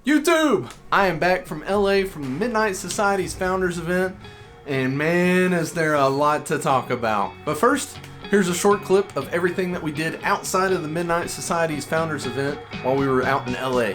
YouTube! I am back from LA from Midnight Society's Founders event, and man, is there a lot to talk about. But first, here's a short clip of everything that we did outside of the Midnight Society's Founders event while we were out in LA.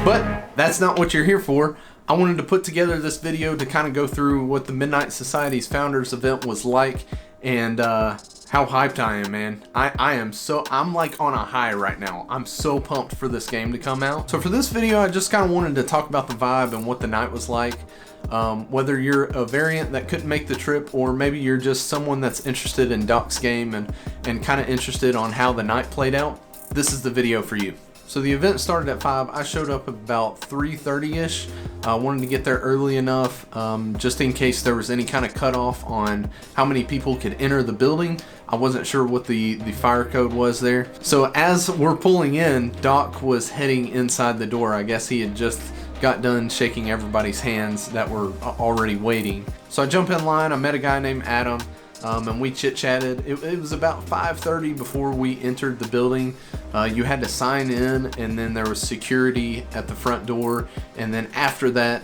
But that's not what you're here for. I wanted to put together this video to kind of go through what the Midnight Society's Founders event was like and how hyped I am, man. I'm like on a high right now. I'm so pumped for this game to come out. So for this video, I just kind of wanted to talk about the vibe and what the night was like. Whether you're a variant that couldn't make the trip, or maybe you're just someone that's interested in Doc's game and kind of interested on how the night played out, this is the video for you. So the event started at 5. I showed up about 3:30ish. I wanted to get there early enough just in case there was any kind of cutoff on how many people could enter the building. I wasn't sure what the fire code was there. So as we're pulling in, Doc was heading inside the door. I guess he had just got done shaking everybody's hands that were already waiting. So I jump in line. I met a guy named Adam. And we chit-chatted. It was about 5:30 before we entered the building. You had to sign in, and then there was security at the front door, and then after that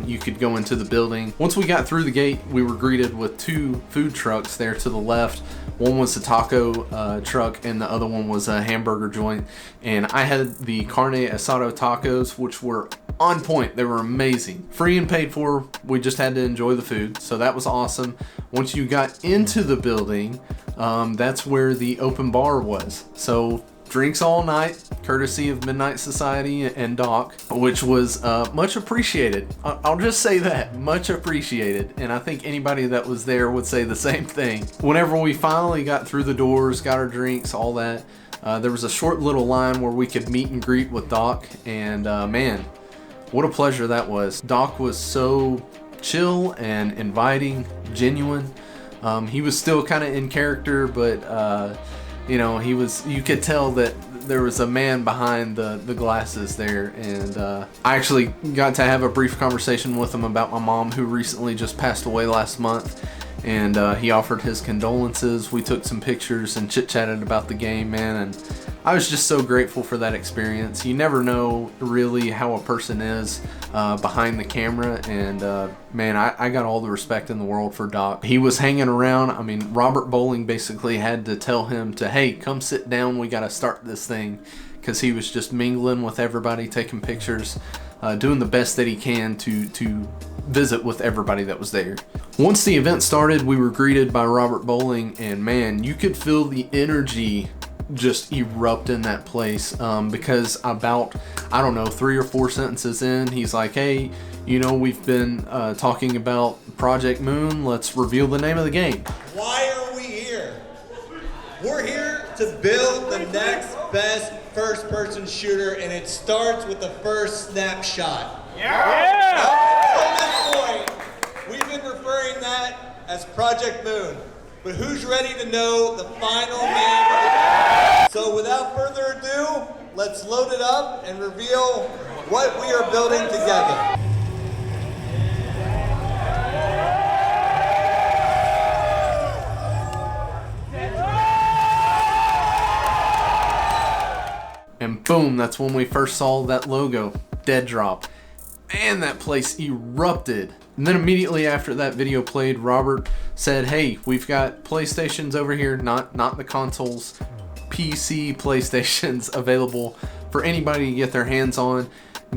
you could go into the building. Once we got through the gate, we were greeted with 2 food trucks there to the left. One was a taco truck, and the other one was a hamburger joint. And I had the carne asado tacos, which were on point. They were amazing. Free and paid for. We just had to enjoy the food, so that was awesome. Once you got into the building, that's where the open bar was. So drinks all night, courtesy of Midnight Society and Doc, which was much appreciated. I'll just say that, much appreciated. And I think anybody that was there would say the same thing. Whenever we finally got through the doors, got our drinks, all that, there was a short little line where we could meet and greet with Doc, and man, what a pleasure that was. Doc was so chill and inviting, genuine. He was still kind of in character, but you know, you could tell that there was a man behind the glasses there. And I actually got to have a brief conversation with him about my mom, who recently just passed away last month, and he offered his condolences. We took some pictures and chit-chatted about the game, man, and I was just so grateful for that experience. You never know really how a person is behind the camera, and man, I got all the respect in the world for Doc. He was hanging around. I mean, Robert Bowling basically had to tell him to, hey, come sit down, we gotta start this thing, because he was just mingling with everybody, taking pictures, doing the best that he can to visit with everybody that was there. Once the event started, we were greeted by Robert Bowling, and man, you could feel the energy just erupt in that place, because about, I don't know, 3 or 4 sentences in, he's like, hey, you know, we've been talking about Project Moon, let's reveal the name of the game. Why are we here? We're here to build the next best first-person shooter, and it starts with the first snapshot. Yeah! Up to this point, we've been referring that as Project Moon. But who's ready to know the final name of the game? So without further ado, let's load it up and reveal what we are building together. And boom, that's when we first saw that logo, Dead Drop. Man, that place erupted. And then immediately after that video played, Robert said, hey, we've got PlayStations over here, not the consoles, PC PlayStations available for anybody to get their hands on.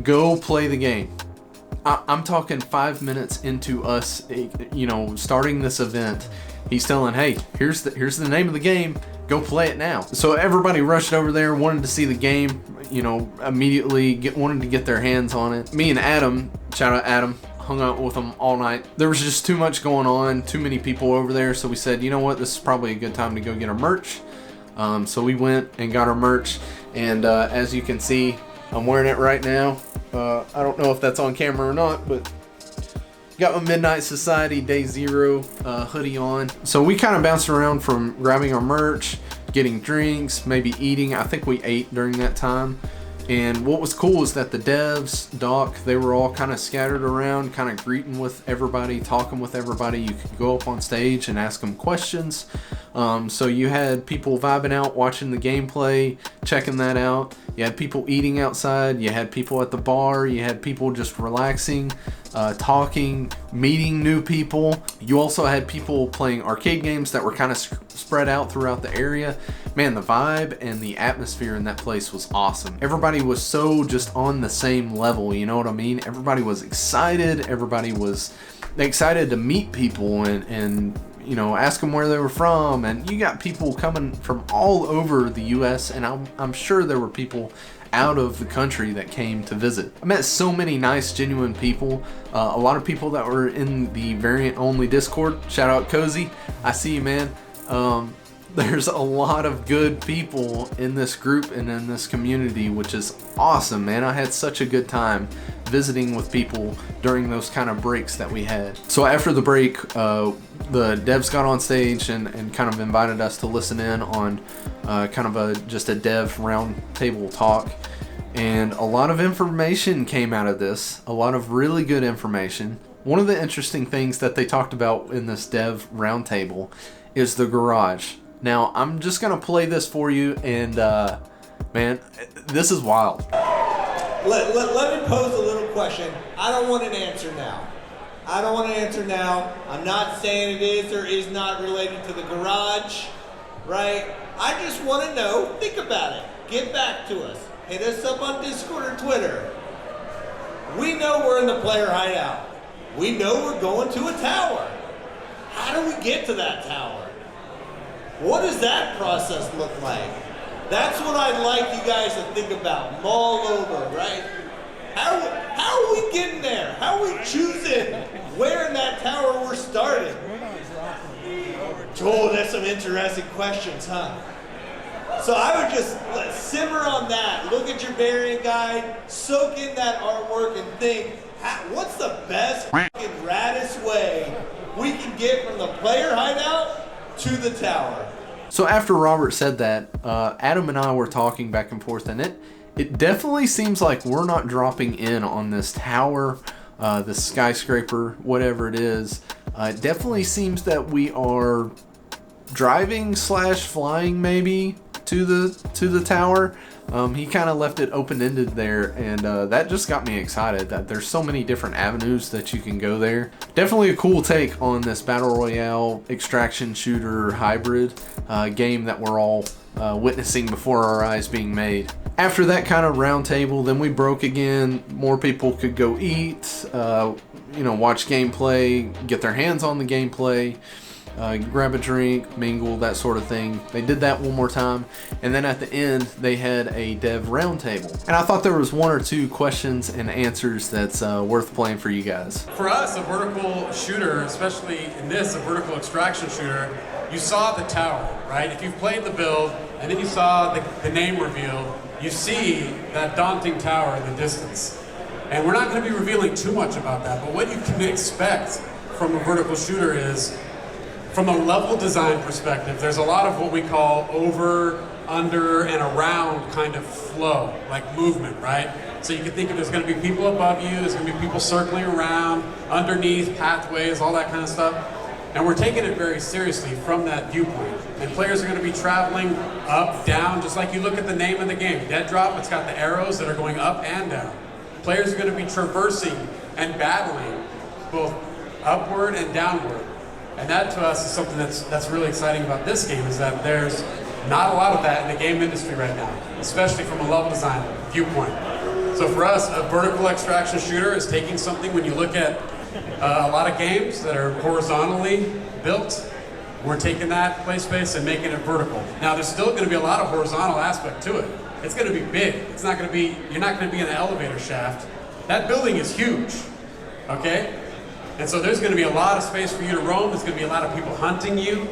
Go play the game. I'm talking 5 minutes into us, you know, starting this event. He's telling, hey, here's the name of the game. Go play it now. So everybody rushed over there, wanted to see the game, you know, immediately wanted to get their hands on it. Me and Adam, shout out Adam, hung out with them all night. There was just too much going on, too many people over there, so we said, you know what, this is probably a good time to go get our merch. So we went and got our merch, and as you can see, I'm wearing it right now. I don't know if that's on camera or not, but got my Midnight Society Day Zero hoodie on. So we kind of bounced around from grabbing our merch, getting drinks, maybe eating. I think we ate during that time. And what was cool is that the devs, Doc, they were all kind of scattered around, kind of greeting with everybody, talking with everybody. You could go up on stage and ask them questions. So you had people vibing out, watching the gameplay, checking that out. You had people eating outside. You had people at the bar. You had people just relaxing, talking, meeting new people. You also had people playing arcade games that were kind of spread out throughout the area. Man, the vibe and the atmosphere in that place was awesome. Everybody was so just on the same level, you know what I mean? Everybody was excited. Everybody was excited to meet people and you know, ask them where they were from. And you got people coming from all over the US, and I'm sure there were people out of the country that came to visit. I met so many nice, genuine people. A lot of people that were in the variant only Discord. Shout out Cozy, I see you, man. There's a lot of good people in this group and in this community, which is awesome, man. I had such a good time visiting with people during those kind of breaks that we had. So after the break, the devs got on stage and kind of invited us to listen in on kind of just a dev round table talk. And a lot of information came out of this, a lot of really good information. One of the interesting things that they talked about in this dev roundtable is the garage. Now, I'm just gonna play this for you, and man, this is wild. Let me pose a little question. I don't want an answer now. I'm not saying it is or is not related to the garage, right? I just want to know, think about it. Get back to us. Hit us up on Discord or Twitter. We know we're in the player hideout. We know we're going to a tower. How do we get to that tower? What does that process look like? That's what I'd like you guys to think about, mull over, right? How are we getting there? How are we choosing where in that tower we're starting? Joel, that's some interesting questions, huh? So I would just simmer on that, look at your variant guide, soak in that artwork and think, what's the best fucking raddest way we can get from the player hideout to the tower? So after Robert said that, Adam and I were talking back and forth, and it definitely seems like we're not dropping in on this tower, this skyscraper, whatever it is. It definitely seems that we are driving / flying maybe to the tower. He kind of left it open-ended there, and that just got me excited that there's so many different avenues that you can go there. Definitely a cool take on this battle royale extraction shooter hybrid game that we're all witnessing before our eyes being made. After that kind of round table, then we broke again. More people could go eat, you know, watch gameplay, get their hands on the gameplay, grab a drink, mingle, that sort of thing. They did that one more time, and then at the end they had a dev roundtable. And I thought there was one or two questions and answers that's worth playing for you guys. For us, a vertical shooter, especially in this, a vertical extraction shooter, you saw the tower, right? If you've played the build and then you saw the name reveal, you see that daunting tower in the distance. And we're not going to be revealing too much about that, but what you can expect from a vertical shooter is, from a level design perspective, there's a lot of what we call over, under, and around kind of flow, like movement, right? So you can think of there's going to be people above you, there's going to be people circling around, underneath, pathways, all that kind of stuff. And we're taking it very seriously from that viewpoint. And players are going to be traveling up, down, just like you look at the name of the game. Dead Drop, it's got the arrows that are going up and down. Players are going to be traversing and battling both upward and downward. And that to us is something that's really exciting about this game, is that there's not a lot of that in the game industry right now, especially from a level design viewpoint. So for us, a vertical extraction shooter is taking something, when you look at a lot of games that are horizontally built, we're taking that play space and making it vertical. Now there's still going to be a lot of horizontal aspect to it. It's going to be big. It's not going to be, you're not going to be in an elevator shaft. That building is huge. okay? And so there's gonna be a lot of space for you to roam. There's gonna be a lot of people hunting you.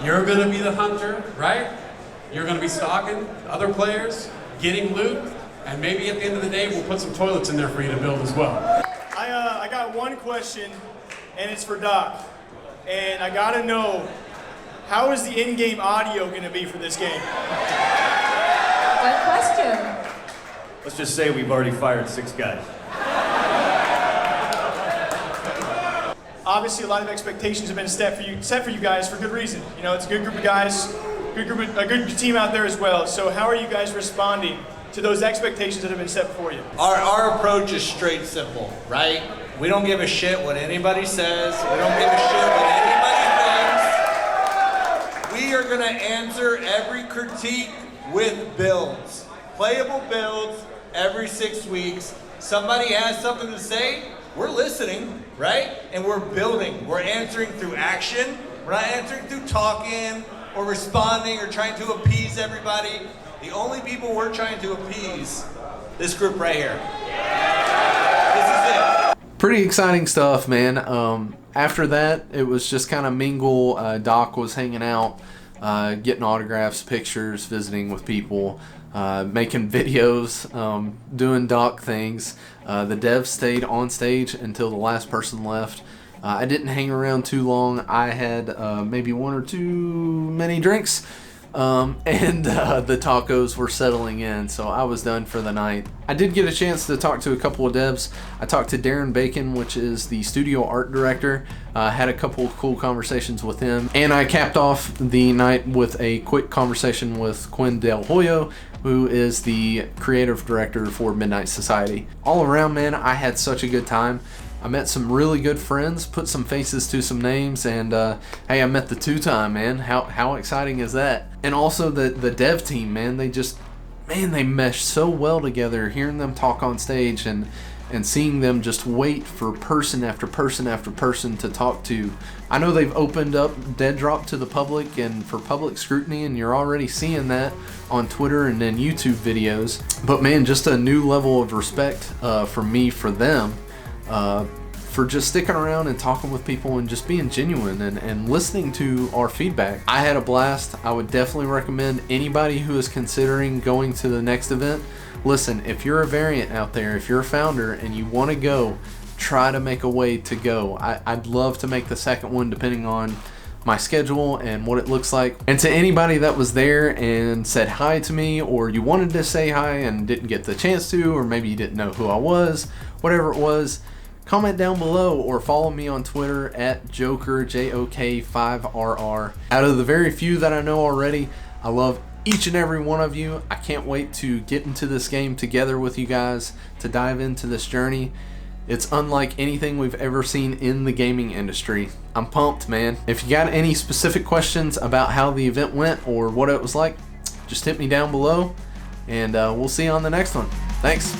You're gonna be the hunter, right? You're gonna be stalking other players, getting loot, and maybe at the end of the day, we'll put some toilets in there for you to build as well. I got one question, and it's for Doc. And I gotta know, how is the in-game audio gonna be for this game? Good question. Let's just say we've already fired 6 guys. Obviously, a lot of expectations have been set for you guys for good reason. You know, it's a good group of guys, a good team out there as well. So how are you guys responding to those expectations that have been set before you? Our approach is straight simple, right? We don't give a shit what anybody says. We don't give a shit what anybody thinks. We are gonna answer every critique with builds. Playable builds every 6 weeks. Somebody has something to say, we're listening, right? And we're building. We're answering through action. We're not answering through talking or responding or trying to appease everybody. The only people we're trying to appease, this group right here. This is it. Pretty exciting stuff, man. After that, it was just kind of mingle. Doc was hanging out, getting autographs, pictures, visiting with people, making videos, doing Doc things. The devs stayed on stage until the last person left. I didn't hang around too long. I had maybe one or two many drinks. And the tacos were settling in, so I was done for the night. I did get a chance to talk to a couple of devs. I talked to Darren Bacon, which is the studio art director. Had a couple of cool conversations with him, and I capped off the night with a quick conversation with Quinn Del Hoyo, who is the creative director for Midnight Society. All around, man, I had such a good time. I met some really good friends, put some faces to some names, and hey, I met the two-time, man. How exciting is that? And also the dev team, man, they mesh so well together. Hearing them talk on stage and seeing them just wait for person after person after person to talk to. I know they've opened up Dead Drop to the public and for public scrutiny, and you're already seeing that on Twitter and in YouTube videos. But man, just a new level of respect from me for them. For just sticking around and talking with people and just being genuine and listening to our feedback. I had a blast. I would definitely recommend anybody who is considering going to the next event. Listen, if you're a variant out there, if you're a founder and you want to go, try to make a way to go. I'd love to make the second one depending on my schedule and what it looks like. And to anybody that was there and said hi to me, or you wanted to say hi and didn't get the chance to, or maybe you didn't know who I was, whatever it was, comment down below or follow me on Twitter at Joker, JOK5RR. Out of the very few that I know already, I love each and every one of you. I can't wait to get into this game together with you guys, to dive into this journey. It's unlike anything we've ever seen in the gaming industry. I'm pumped, man. If you got any specific questions about how the event went or what it was like, just hit me down below, and we'll see you on the next one. Thanks.